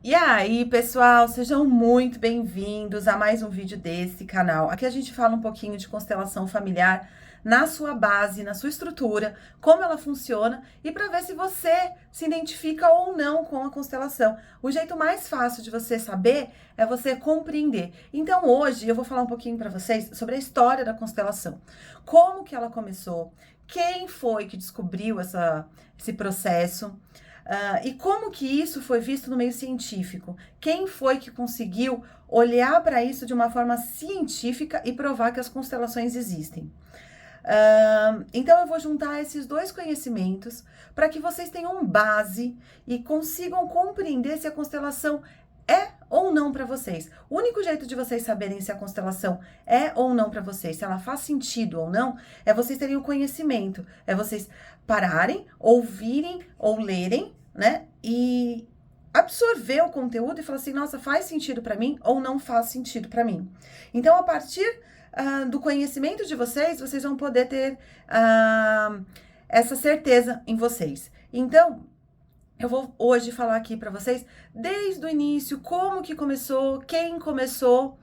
E aí, pessoal, sejam muito bem-vindos a mais um vídeo desse canal. Aqui a gente fala um pouquinho de constelação familiar na sua base, na sua estrutura, como ela funciona e para ver se você se identifica ou não com a constelação. O jeito mais fácil de você saber é você compreender. Então, hoje eu vou falar um pouquinho para vocês sobre a história da constelação. Como que ela começou? Quem foi que descobriu esse processo? E como que isso foi visto no meio científico? Quem foi que conseguiu olhar para isso de uma forma científica e provar que as constelações existem? Então eu vou juntar esses dois conhecimentos para que vocês tenham base e consigam compreender se a constelação é ou não para vocês. O único jeito de vocês saberem se a constelação é ou não para vocês, se ela faz sentido ou não, é vocês terem o conhecimento, é vocês pararem, ouvirem ou lerem, né? E absorver o conteúdo e falar assim, nossa, faz sentido para mim ou não faz sentido para mim. Então, a partir do conhecimento de vocês, vocês vão poder ter essa certeza em vocês. Então, eu vou hoje falar aqui para vocês desde o início, como que começou, quem começou,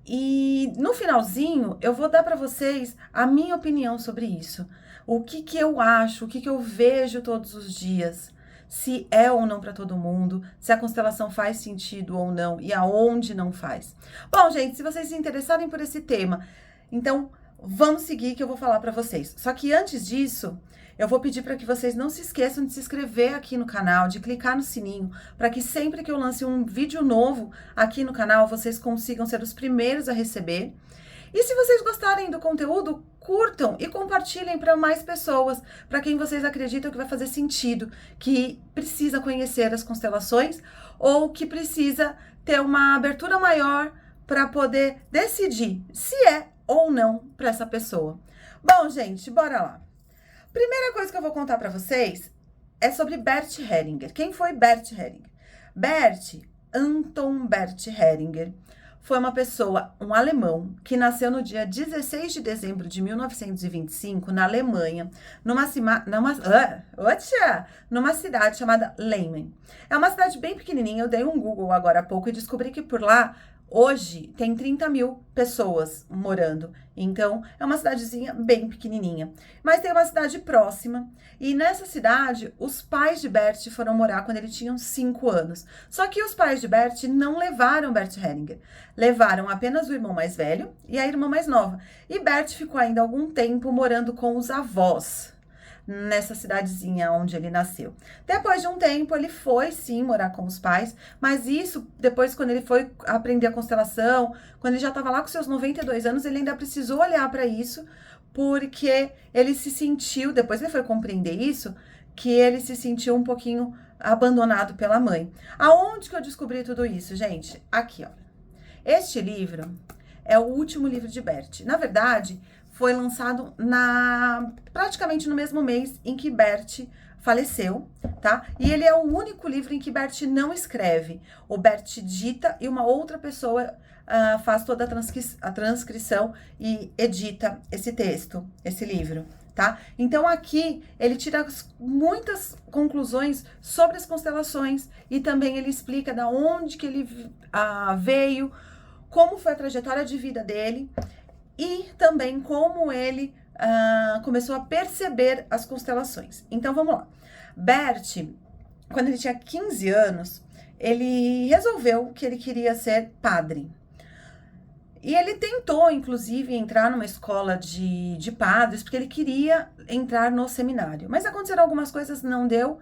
e no finalzinho eu vou dar para vocês a minha opinião sobre isso. O que que eu acho, o que que eu vejo todos os dias, se é ou não para todo mundo, se a constelação faz sentido ou não e aonde não faz. Bom, gente, se vocês se interessarem por esse tema, então vamos seguir que eu vou falar para vocês. Só que antes disso, eu vou pedir para que vocês não se esqueçam de se inscrever aqui no canal, de clicar no sininho, para que sempre que eu lance um vídeo novo aqui no canal, vocês consigam ser os primeiros a receber. E se vocês gostarem do conteúdo, curtam e compartilhem para mais pessoas, para quem vocês acreditam que vai fazer sentido, que precisa conhecer as constelações ou que precisa ter uma abertura maior para poder decidir se é ou não para essa pessoa. Bom, gente, bora lá. Primeira coisa que eu vou contar para vocês é sobre Bert Hellinger. Quem foi Bert Hellinger? Anton Bert Hellinger foi uma pessoa, um alemão, que nasceu no dia 16 de dezembro de 1925, na Alemanha, numa cidade chamada Leimen. É uma cidade bem pequenininha, eu dei um Google agora há pouco e descobri que por lá hoje tem 30 mil pessoas morando, então é uma cidadezinha bem pequenininha. Mas tem uma cidade próxima, e nessa cidade os pais de Bert foram morar quando ele tinha 5 anos. Só que os pais de Bert não levaram Bert Hellinger, levaram apenas o irmão mais velho e a irmã mais nova. E Bert ficou ainda algum tempo morando com os avós nessa cidadezinha onde ele nasceu. Depois de um tempo, ele foi sim morar com os pais, mas isso depois, quando ele foi aprender a constelação, quando ele já estava lá com seus 92 anos, ele ainda precisou olhar para isso, porque ele se sentiu, depois ele foi compreender isso, que ele se sentiu um pouquinho abandonado pela mãe. Aonde que eu descobri tudo isso, gente? Aqui, ó. Este livro é o último livro de Bert. Na verdade, foi lançado praticamente no mesmo mês em que Bert faleceu, tá? E ele é o único livro em que Bert não escreve. O Bert dita e uma outra pessoa faz toda a transcrição e edita esse texto, esse livro, tá? Então aqui ele tira muitas conclusões sobre as constelações e também ele explica da onde que ele veio, como foi a trajetória de vida dele e também como ele começou a perceber as constelações. Então, vamos lá. Bert, quando ele tinha 15 anos, ele resolveu que ele queria ser padre. E ele tentou, inclusive, entrar numa escola de padres, porque ele queria entrar no seminário. Mas aconteceram algumas coisas, não deu.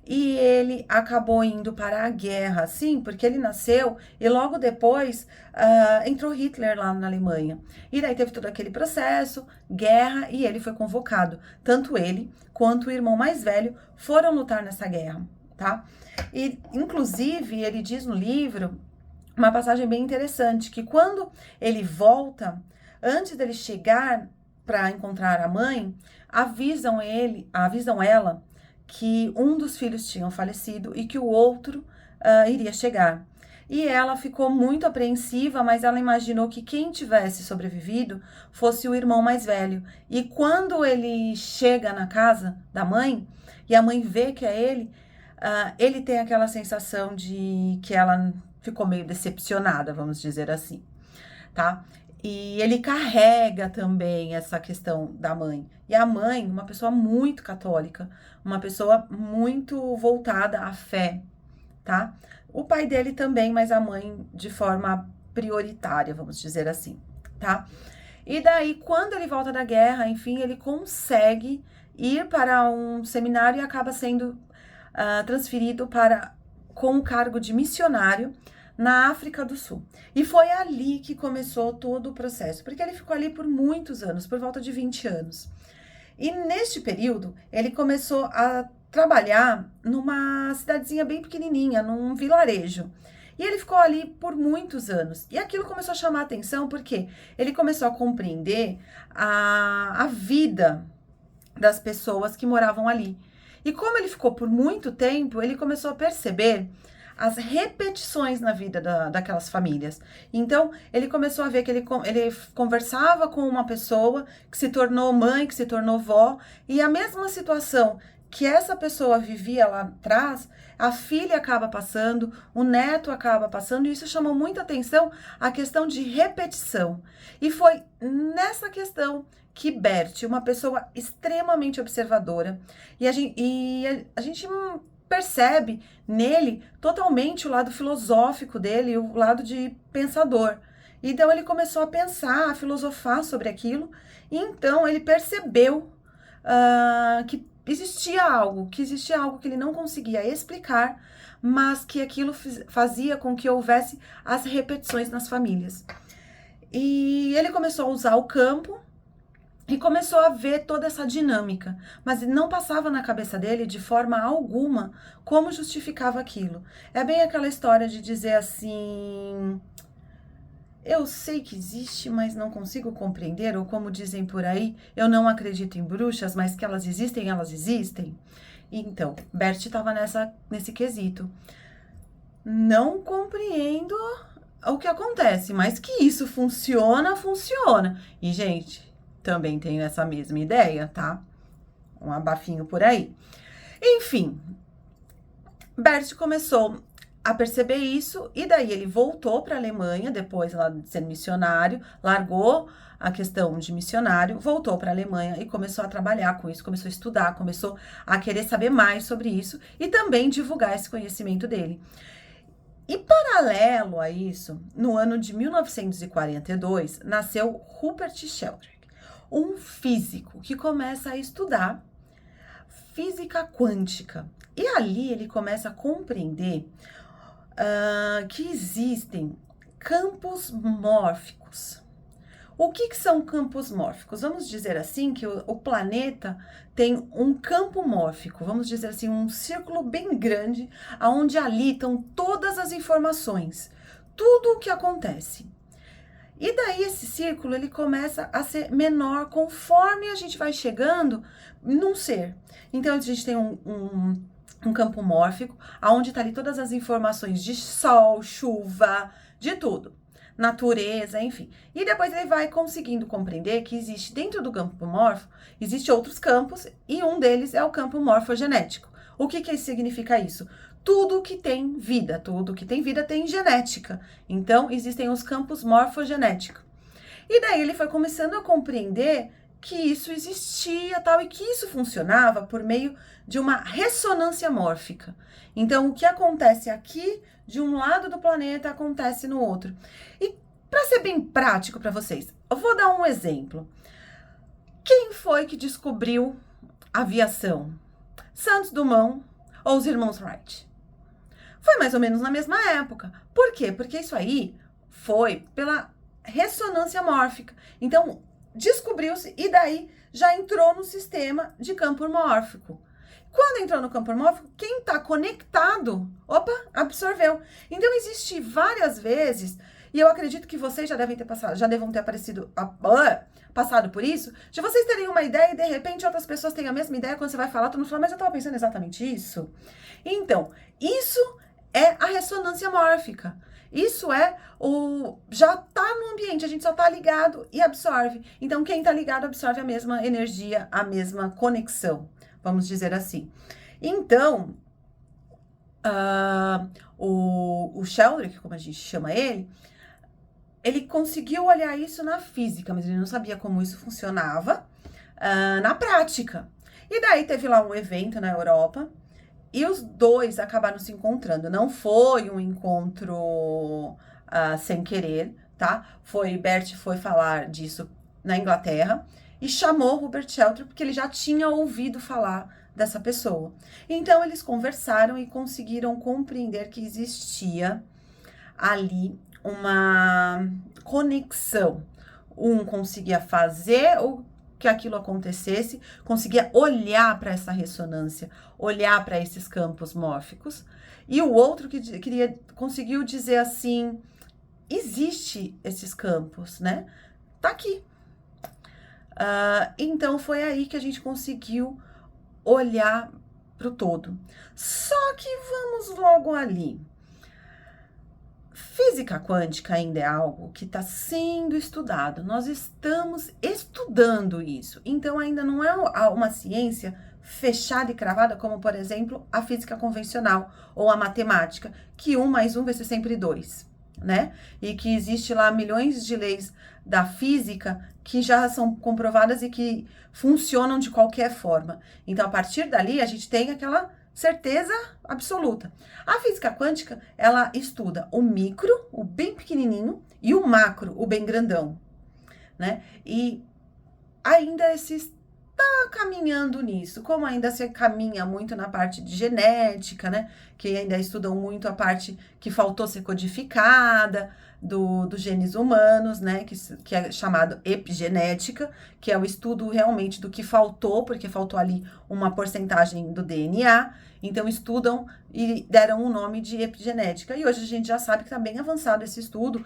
E ele acabou indo para a guerra, sim, porque ele nasceu e logo depois entrou Hitler lá na Alemanha. E daí teve todo aquele processo, guerra, e ele foi convocado. Tanto ele quanto o irmão mais velho foram lutar nessa guerra, tá? E, inclusive, ele diz no livro uma passagem bem interessante, que quando ele volta, antes dele chegar para encontrar a mãe, avisam ela que um dos filhos tinha falecido e que o outro iria chegar. E ela ficou muito apreensiva, mas ela imaginou que quem tivesse sobrevivido fosse o irmão mais velho. E quando ele chega na casa da mãe, e a mãe vê que é ele, ele tem aquela sensação de que ela ficou meio decepcionada, vamos dizer assim, tá? E ele carrega também essa questão da mãe. E a mãe, uma pessoa muito católica, uma pessoa muito voltada à fé, tá? O pai dele também, mas a mãe de forma prioritária, vamos dizer assim, tá? E daí, quando ele volta da guerra, enfim, ele consegue ir para um seminário e acaba sendo transferido com o cargo de missionário na África do Sul. E foi ali que começou todo o processo, porque ele ficou ali por muitos anos, por volta de 20 anos. E neste período, ele começou a trabalhar numa cidadezinha bem pequenininha, num vilarejo. E ele ficou ali por muitos anos. E aquilo começou a chamar a atenção porque ele começou a compreender a vida das pessoas que moravam ali. E como ele ficou por muito tempo, ele começou a perceber as repetições na vida daquelas famílias. Então, ele começou a ver que ele conversava com uma pessoa que se tornou mãe, que se tornou vó, e a mesma situação que essa pessoa vivia lá atrás, a filha acaba passando, o neto acaba passando, e isso chamou muita atenção, a questão de repetição. E foi nessa questão que Bert, uma pessoa extremamente observadora, e a gente percebe nele totalmente o lado filosófico dele, o lado de pensador. Então ele começou a pensar, a filosofar sobre aquilo, e então ele percebeu que existia algo que ele não conseguia explicar, mas que aquilo fazia com que houvesse as repetições nas famílias. E ele começou a usar o campo e começou a ver toda essa dinâmica, mas não passava na cabeça dele de forma alguma como justificava aquilo. É bem aquela história de dizer assim: eu sei que existe, mas não consigo compreender, ou como dizem por aí, eu não acredito em bruxas, mas que elas existem, elas existem. Então, Bert estava nesse quesito. Não compreendo o que acontece, mas que isso funciona, funciona. E, gente, também tenho essa mesma ideia, tá? Um abafinho por aí. Enfim, Bert começou a perceber isso, e daí ele voltou para a Alemanha, depois lá de ser missionário, largou a questão de missionário, voltou para a Alemanha e começou a trabalhar com isso, começou a estudar, começou a querer saber mais sobre isso e também divulgar esse conhecimento dele. E paralelo a isso, no ano de 1942, nasceu Rupert Sheldrake, um físico que começa a estudar física quântica. E ali ele começa a compreender que existem campos mórficos. O que são campos mórficos? Vamos dizer assim que o planeta tem um campo mórfico, vamos dizer assim, um círculo bem grande, onde ali estão todas as informações, tudo o que acontece. E daí esse círculo ele começa a ser menor conforme a gente vai chegando num ser. Então a gente tem um campo mórfico, onde está ali todas as informações de sol, chuva, de tudo, natureza, enfim. E depois ele vai conseguindo compreender que existe dentro do campo mórfico, existe outros campos, e um deles é o campo morfogenético. O que significa isso? Tudo que tem vida tem genética. Então, existem os campos morfogenéticos. E daí ele foi começando a compreender que isso existia tal e que isso funcionava por meio de uma ressonância mórfica. Então, o que acontece aqui de um lado do planeta acontece no outro. E para ser bem prático para vocês, eu vou dar um exemplo. Quem foi que descobriu a aviação? Santos Dumont ou os irmãos Wright? Foi mais ou menos na mesma época. Por quê? Porque isso aí foi pela ressonância mórfica. Então, descobriu-se e daí já entrou no sistema de campo mórfico. Quando entrou no campo mórfico, quem está conectado, absorveu. Então, existe várias vezes, e eu acredito que vocês já devem ter passado por isso, de vocês terem uma ideia e de repente outras pessoas têm a mesma ideia, quando você vai falar, tu não fala, mas eu estava pensando exatamente isso. Então, isso é a ressonância mórfica. Isso já tá no ambiente, a gente só tá ligado e absorve. Então, quem tá ligado absorve a mesma energia, a mesma conexão, vamos dizer assim. Então, o Sheldrick, como a gente chama ele conseguiu olhar isso na física, mas ele não sabia como isso funcionava na prática. E daí teve lá um evento na Europa e os dois acabaram se encontrando. Não foi um encontro sem querer, tá? Bert foi falar disso na Inglaterra e chamou Rupert Sheldrake porque ele já tinha ouvido falar dessa pessoa. Então eles conversaram e conseguiram compreender que existia ali uma conexão. Um conseguia fazer o que aquilo acontecesse, conseguia olhar para essa ressonância, olhar para esses campos mórficos, e o outro que conseguiu dizer assim, existe esses campos, né? Tá aqui. Então foi aí que a gente conseguiu olhar para o todo. Só que vamos logo ali. Física quântica ainda é algo que está sendo estudado. Nós estamos estudando isso. Então, ainda não é uma ciência fechada e cravada, como, por exemplo, a física convencional ou a matemática, que 1 mais 1 vai ser sempre 2, né? E que existe lá milhões de leis da física que já são comprovadas e que funcionam de qualquer forma. Então, a partir dali, a gente tem aquela certeza absoluta. A física quântica, ela estuda o micro, o bem pequenininho, e o macro, o bem grandão, né? E ainda se está caminhando nisso, como ainda se caminha muito na parte de genética, né? Que ainda estudam muito a parte que faltou ser codificada dos genes humanos, né? Que é chamado epigenética, que é o estudo realmente do que faltou, porque faltou ali uma porcentagem do DNA. Então, estudam e deram o nome de epigenética. E hoje a gente já sabe que está bem avançado esse estudo.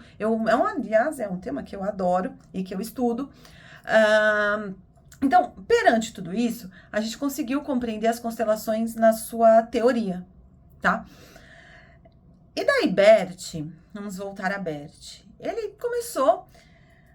Aliás, é um tema que eu adoro e que eu estudo. Então, perante tudo isso, a gente conseguiu compreender as constelações na sua teoria, tá? E daí, Bert, vamos voltar a Bert. Ele começou,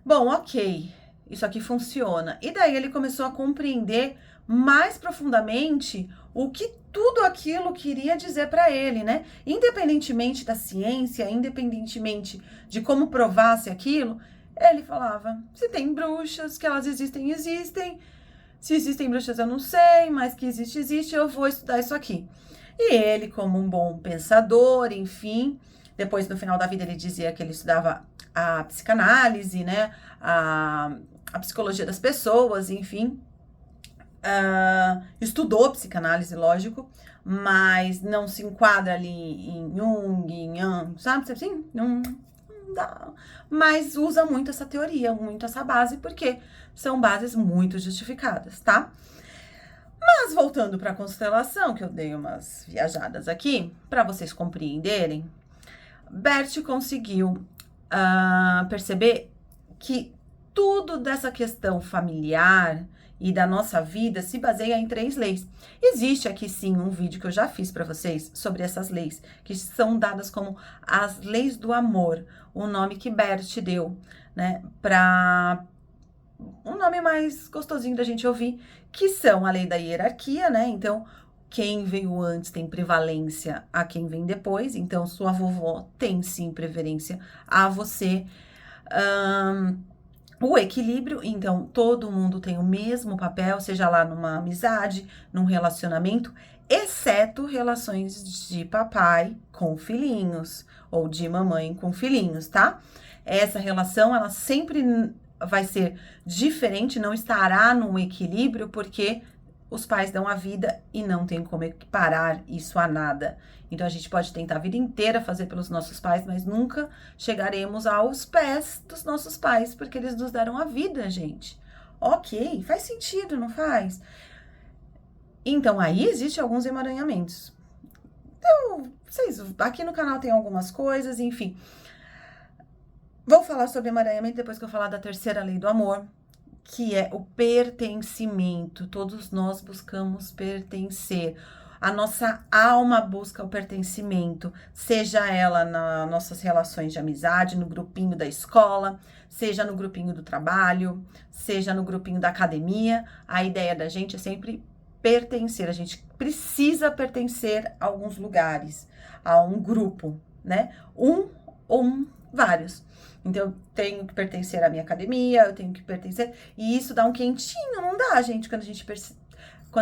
bom, ok, isso aqui funciona. E daí ele começou a compreender mais profundamente o que tudo aquilo queria dizer para ele, né? Independentemente da ciência, independentemente de como provasse aquilo, ele falava, se tem bruxas, que elas existem, existem. Se existem bruxas, eu não sei, mas que existe, eu vou estudar isso aqui. E ele, como um bom pensador, enfim, depois no final da vida ele dizia que ele estudava a psicanálise, né? A psicologia das pessoas, enfim. Estudou psicanálise, lógico, mas não se enquadra ali em Jung, sabe assim? Não dá. Mas usa muito essa teoria, muito essa base, porque são bases muito justificadas, tá? Mas voltando para a constelação, que eu dei umas viajadas aqui, para vocês compreenderem, Bert conseguiu perceber que tudo dessa questão familiar e da nossa vida se baseia em 3 leis. Existe aqui sim um vídeo que eu já fiz para vocês sobre essas leis, que são dadas como as leis do amor, o nome que Bert deu, né, para um nome mais gostosinho da gente ouvir, que são a lei da hierarquia, né? Então, quem veio antes tem prevalência a quem vem depois. Então, sua vovó tem sim preferência a você. O equilíbrio, então, todo mundo tem o mesmo papel, seja lá numa amizade, num relacionamento, exceto relações de papai com filhinhos, ou de mamãe com filhinhos, tá? Essa relação, ela sempre vai ser diferente, não estará num equilíbrio, porque os pais dão a vida e não tem como equiparar isso a nada. Então, a gente pode tentar a vida inteira fazer pelos nossos pais, mas nunca chegaremos aos pés dos nossos pais, porque eles nos deram a vida, gente. Ok, faz sentido, não faz? Então, aí existem alguns emaranhamentos. Então, aqui no canal tem algumas coisas, enfim. Vou falar sobre emaranhamento depois que eu falar da terceira lei do amor, que é o pertencimento. Todos nós buscamos pertencer. A nossa alma busca o pertencimento, seja ela nas nossas relações de amizade, no grupinho da escola, seja no grupinho do trabalho, seja no grupinho da academia. A ideia da gente é sempre pertencer, a gente precisa pertencer a alguns lugares, a um grupo, né? Vários. Então, eu tenho que pertencer à minha academia, eu tenho que pertencer, e isso dá um quentinho, não dá, gente, quando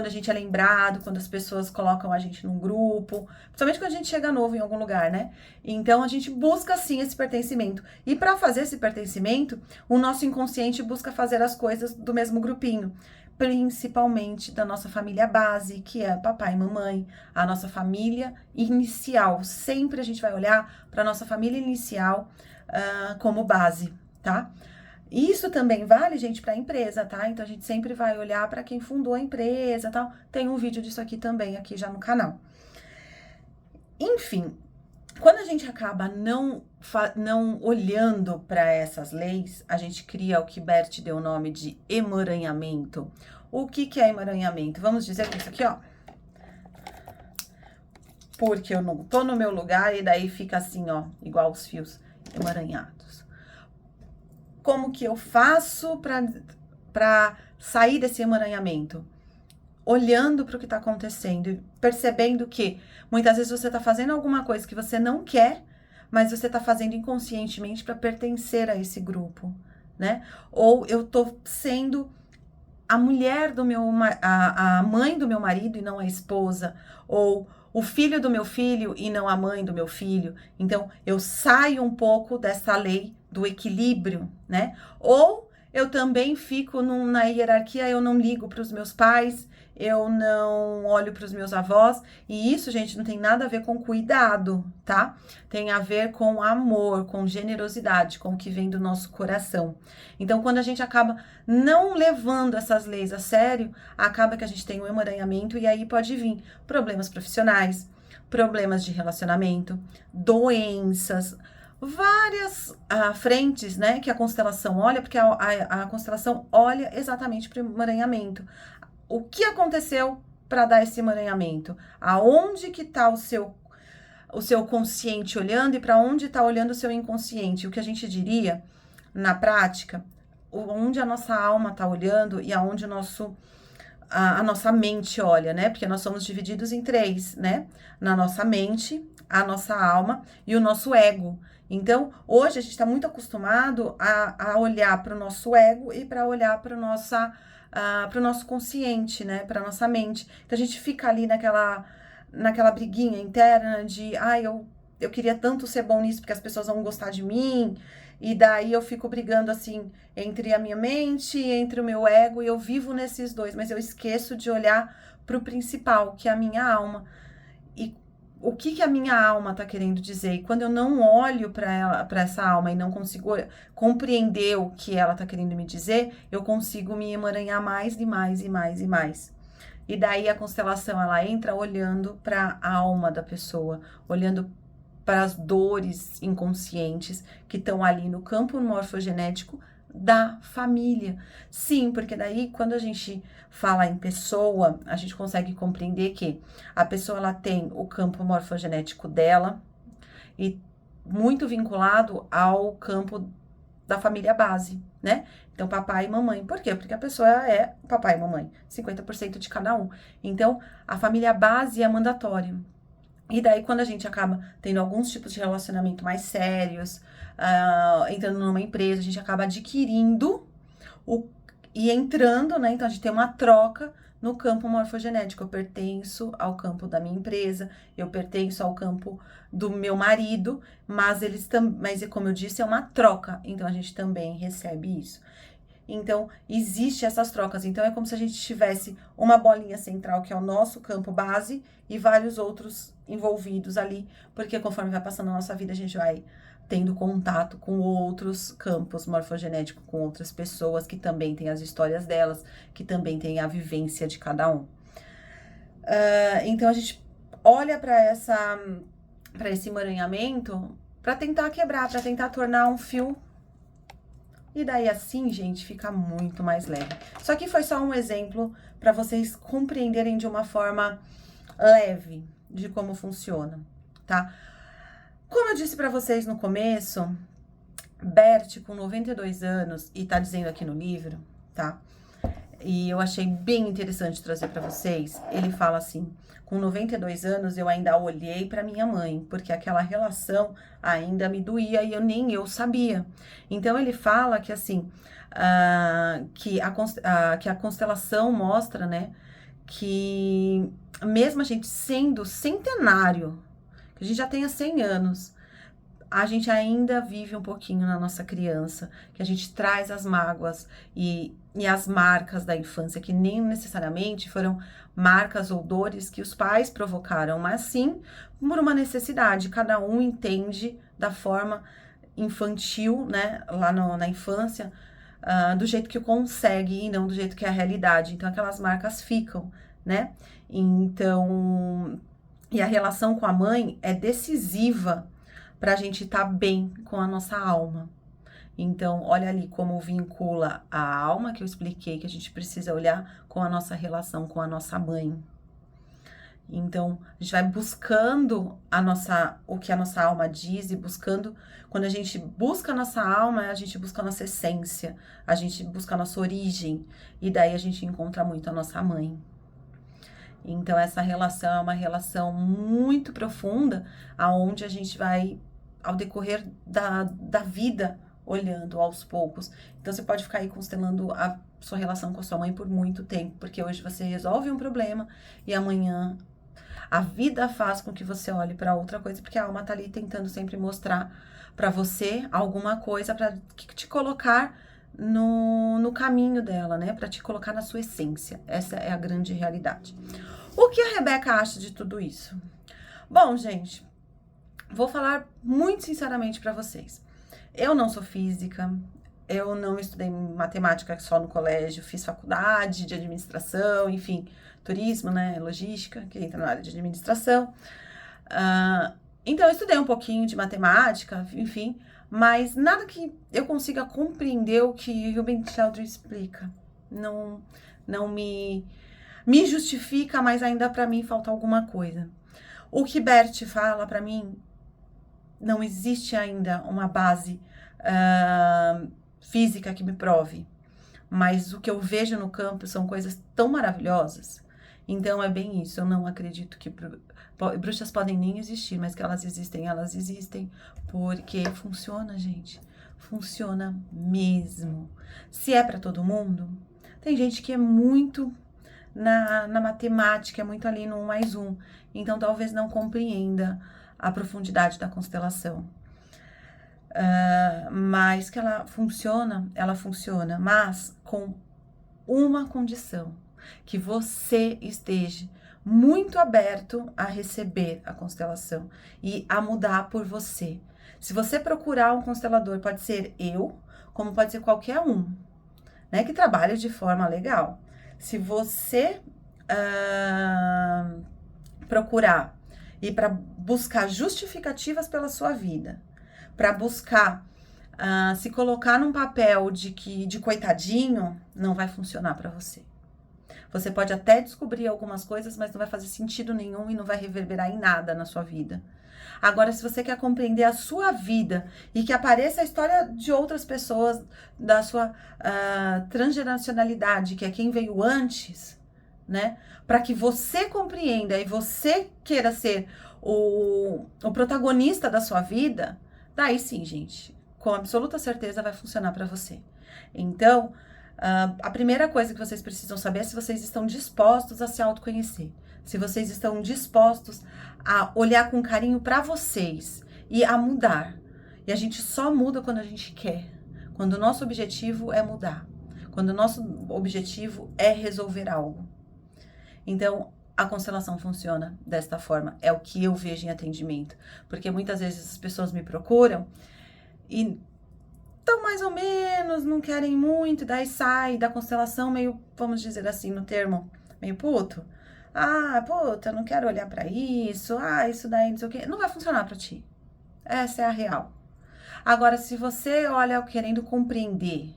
a gente é lembrado, quando as pessoas colocam a gente num grupo, principalmente quando a gente chega novo em algum lugar, né? Então a gente busca sim esse pertencimento. E para fazer esse pertencimento, o nosso inconsciente busca fazer as coisas do mesmo grupinho, principalmente da nossa família base, que é papai e mamãe, a nossa família inicial. Sempre a gente vai olhar para nossa família inicial como base, tá? Isso também vale, gente, para a empresa, tá? Então a gente sempre vai olhar para quem fundou a empresa, tal. Tem um vídeo disso aqui também, aqui já no canal. Enfim, quando a gente acaba não olhando para essas leis, a gente cria o que Bert deu o nome de emaranhamento. O que é emaranhamento? Vamos dizer que isso aqui, ó. Porque eu não tô no meu lugar e daí fica assim, ó, igual os fios emaranhados. Como que eu faço para sair desse emaranhamento? Olhando para o que está acontecendo e percebendo que muitas vezes você está fazendo alguma coisa que você não quer, mas você está fazendo inconscientemente para pertencer a esse grupo, né? Ou eu tô sendo a mulher do a mãe do meu marido e não a esposa, ou o filho do meu filho e não a mãe do meu filho. Então, eu saio um pouco dessa lei do equilíbrio, né? Ou eu também fico na hierarquia, eu não ligo para os meus pais, eu não olho para os meus avós, e isso, gente, não tem nada a ver com cuidado, tá? Tem a ver com amor, com generosidade, com o que vem do nosso coração. Então, quando a gente acaba não levando essas leis a sério, acaba que a gente tem um emaranhamento e aí pode vir problemas profissionais, problemas de relacionamento, doenças, várias frentes, né, que a constelação olha, porque a constelação olha exatamente para o emaranhamento. O que aconteceu para dar esse emaranhamento? Aonde que está o seu consciente olhando e para onde está olhando o seu inconsciente? O que a gente diria, na prática, onde a nossa alma está olhando e aonde a nossa mente olha, né? Porque nós somos divididos em três, né? Na nossa mente, a nossa alma e o nosso ego. Então, hoje a gente está muito acostumado a olhar para o nosso ego e para olhar para o nosso consciente, né? Para nossa mente. Então, a gente fica ali naquela briguinha interna de, eu queria tanto ser bom nisso porque as pessoas vão gostar de mim. E daí eu fico brigando assim entre a minha mente e entre o meu ego, e eu vivo nesses dois, mas eu esqueço de olhar para o principal, que é a minha alma. E o que a minha alma tá querendo dizer? E quando eu não olho para essa alma e não consigo compreender o que ela tá querendo me dizer, eu consigo me emaranhar mais e mais e mais e mais. E daí a constelação, ela entra olhando para a alma da pessoa, olhando para as dores inconscientes que estão ali no campo morfogenético da família. Sim, porque daí quando a gente fala em pessoa, a gente consegue compreender que a pessoa, ela tem o campo morfogenético dela e muito vinculado ao campo da família base, né? Então, papai e mamãe. Por quê? Porque a pessoa é papai e mamãe, 50% de cada um. Então, a família base é mandatório. E daí, quando a gente acaba tendo alguns tipos de relacionamento mais sérios, entrando numa empresa, a gente acaba adquirindo e entrando, né? Então, a gente tem uma troca no campo morfogenético. Eu pertenço ao campo da minha empresa, eu pertenço ao campo do meu marido, mas como eu disse, é uma troca. Então, a gente também recebe isso. Então, existe essas trocas. Então, é como se a gente tivesse uma bolinha central, que é o nosso campo base, e vários outros envolvidos ali, porque conforme vai passando a nossa vida, a gente vai tendo contato com outros campos morfogenéticos, com outras pessoas que também têm as histórias delas, que também têm a vivência de cada um. Então, a gente olha para esse emaranhamento para tentar quebrar, para tentar tornar um fio. E daí assim, gente, fica muito mais leve. Isso aqui foi só um exemplo para vocês compreenderem de uma forma leve de como funciona, tá? Como eu disse para vocês no começo, Bert, com 92 anos, e tá dizendo aqui no livro, tá? e eu achei bem interessante trazer para vocês. Ele fala assim: com 92 anos eu ainda olhei para minha mãe, porque aquela relação ainda me doía e nem eu sabia. Então ele fala que assim, que a constelação mostra, né, que mesmo a gente sendo centenário, que a gente já tenha 100 anos, a gente ainda vive um pouquinho na nossa criança, que a gente traz as mágoas e as marcas da infância, que nem necessariamente foram marcas ou dores que os pais provocaram, mas sim por uma necessidade. Cada um entende da forma infantil, né, lá na infância, do jeito que consegue e não do jeito que é a realidade. Então, aquelas marcas ficam, né? Então, e a relação com a mãe é decisiva para a gente estar bem com a nossa alma. Então, olha ali como vincula a alma, que eu expliquei, que a gente precisa olhar com a nossa relação com a nossa mãe. Então, a gente vai buscando o que a nossa alma diz e buscando, quando a gente busca a nossa alma, a gente busca a nossa essência, a gente busca a nossa origem, e daí a gente encontra muito a nossa mãe. Então, essa relação é uma relação muito profunda, aonde a gente vai, ao decorrer da vida, olhando aos poucos. Então, você pode ficar aí constelando a sua relação com a sua mãe por muito tempo, porque hoje você resolve um problema e amanhã a vida faz com que você olhe para outra coisa, porque a alma tá ali tentando sempre mostrar para você alguma coisa para te colocar no caminho dela, né? Para te colocar na sua essência. Essa é a grande realidade. O que a Rebeca acha de tudo isso? Bom, gente, vou falar muito sinceramente para vocês. Eu não sou física, eu não estudei matemática só no colégio, fiz faculdade de administração, enfim, turismo, né, logística, que entra na área de administração. Então, eu estudei um pouquinho de matemática, enfim, mas nada que eu consiga compreender o que Rubem Sheldrake explica. Não me justifica, mas ainda para mim falta alguma coisa. O que Bert fala para mim, não existe ainda uma base física que me prove, mas o que eu vejo no campo são coisas tão maravilhosas. Então é bem isso, eu não acredito que bruxas podem nem existir, mas que elas existem, porque funciona, gente. Funciona mesmo. Se é para todo mundo, tem gente que é muito na matemática, é muito ali no 1 mais 1. Então, talvez não compreenda a profundidade da constelação. Mas que ela funciona, mas com uma condição, que você esteja muito aberto a receber a constelação e a mudar por você. Se você procurar um constelador, pode ser eu, como pode ser qualquer um, né, que trabalhe de forma legal. Se você procurar e para buscar justificativas pela sua vida, para buscar se colocar num papel de coitadinho, não vai funcionar para você. Você pode até descobrir algumas coisas, mas não vai fazer sentido nenhum e não vai reverberar em nada na sua vida. Agora, se você quer compreender a sua vida e que apareça a história de outras pessoas da sua transgeracionalidade, que é quem veio antes, né? Para que você compreenda e você queira ser o protagonista da sua vida, daí sim, gente, com absoluta certeza vai funcionar para você. Então, a primeira coisa que vocês precisam saber é se vocês estão dispostos a se autoconhecer. Se vocês estão dispostos a olhar com carinho para vocês e a mudar. E a gente só muda quando a gente quer. Quando o nosso objetivo é mudar. Quando o nosso objetivo é resolver algo. Então, a constelação funciona desta forma. É o que eu vejo em atendimento. Porque muitas vezes as pessoas me procuram e estão mais ou menos, não querem muito, daí sai da constelação meio, vamos dizer assim, no termo, meio puto. Puta, não quero olhar pra isso, isso daí, não sei o quê. Não vai funcionar pra ti. Essa é a real. Agora, se você olha querendo compreender,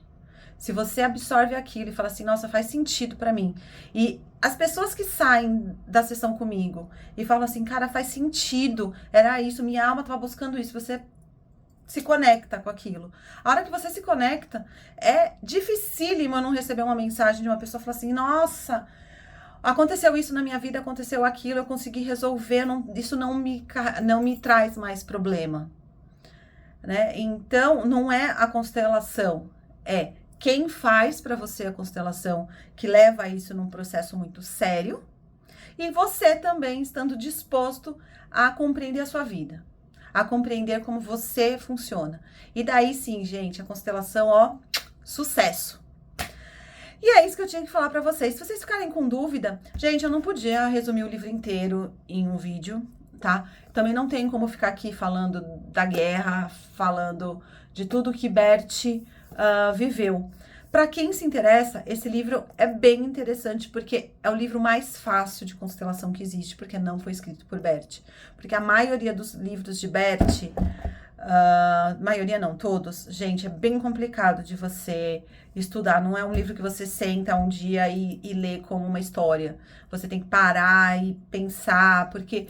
se você absorve aquilo e fala assim, nossa, faz sentido pra mim. E as pessoas que saem da sessão comigo e falam assim, cara, faz sentido, era isso, minha alma tava buscando isso. Você se conecta com aquilo. A hora que você se conecta, é dificílimo eu não receber uma mensagem de uma pessoa falar assim, nossa, aconteceu isso na minha vida, aconteceu aquilo, eu consegui resolver, isso não me traz mais problema, né? Então, não é a constelação, é quem faz para você a constelação que leva isso num processo muito sério, e você também estando disposto a compreender a sua vida, a compreender como você funciona. E daí sim, gente, a constelação, ó, sucesso. E é isso que eu tinha que falar pra vocês. Se vocês ficarem com dúvida, gente, eu não podia resumir o livro inteiro em um vídeo, tá? Também não tem como ficar aqui falando da guerra, falando de tudo que Bert viveu. Para quem se interessa, esse livro é bem interessante, porque é o livro mais fácil de constelação que existe, porque não foi escrito por Bert. Porque a maioria dos livros de Bert, maioria não, todos, gente, é bem complicado de você estudar. Não é um livro que você senta um dia e lê como uma história. Você tem que parar e pensar, porque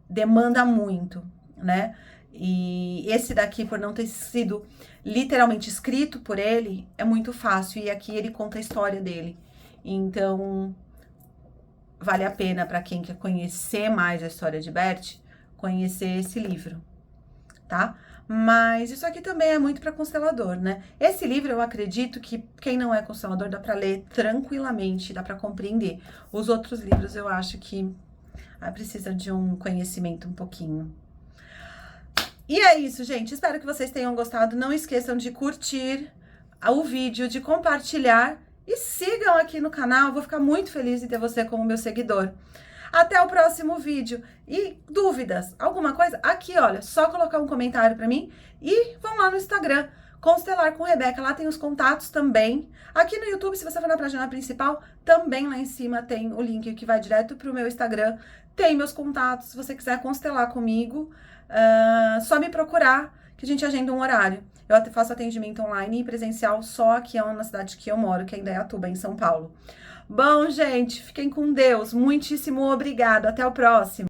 demanda muito, né? E esse daqui, por não ter sido literalmente escrito por ele, é muito fácil. E aqui ele conta a história dele. Então, vale a pena para quem quer conhecer mais a história de Bert, conhecer esse livro, tá? Mas isso aqui também é muito para constelador, né? Esse livro eu acredito que quem não é constelador dá para ler tranquilamente, dá para compreender. Os outros livros eu acho que precisa de um conhecimento um pouquinho. E é isso, gente. Espero que vocês tenham gostado. Não esqueçam de curtir o vídeo, de compartilhar e sigam aqui no canal. Vou ficar muito feliz em ter você como meu seguidor. Até o próximo vídeo. E dúvidas, alguma coisa? Aqui, olha, só colocar um comentário pra mim e vão lá no Instagram, Constelar com Rebeca. Lá tem os contatos também. Aqui no YouTube, se você for na página principal, também lá em cima tem o link que vai direto pro meu Instagram. Tem meus contatos, se você quiser constelar comigo, só me procurar que a gente agenda um horário. Eu até faço atendimento online e presencial só aqui na cidade que eu moro, que é Indaiatuba, em São Paulo. Bom, gente, fiquem com Deus. Muitíssimo obrigada. Até o próximo.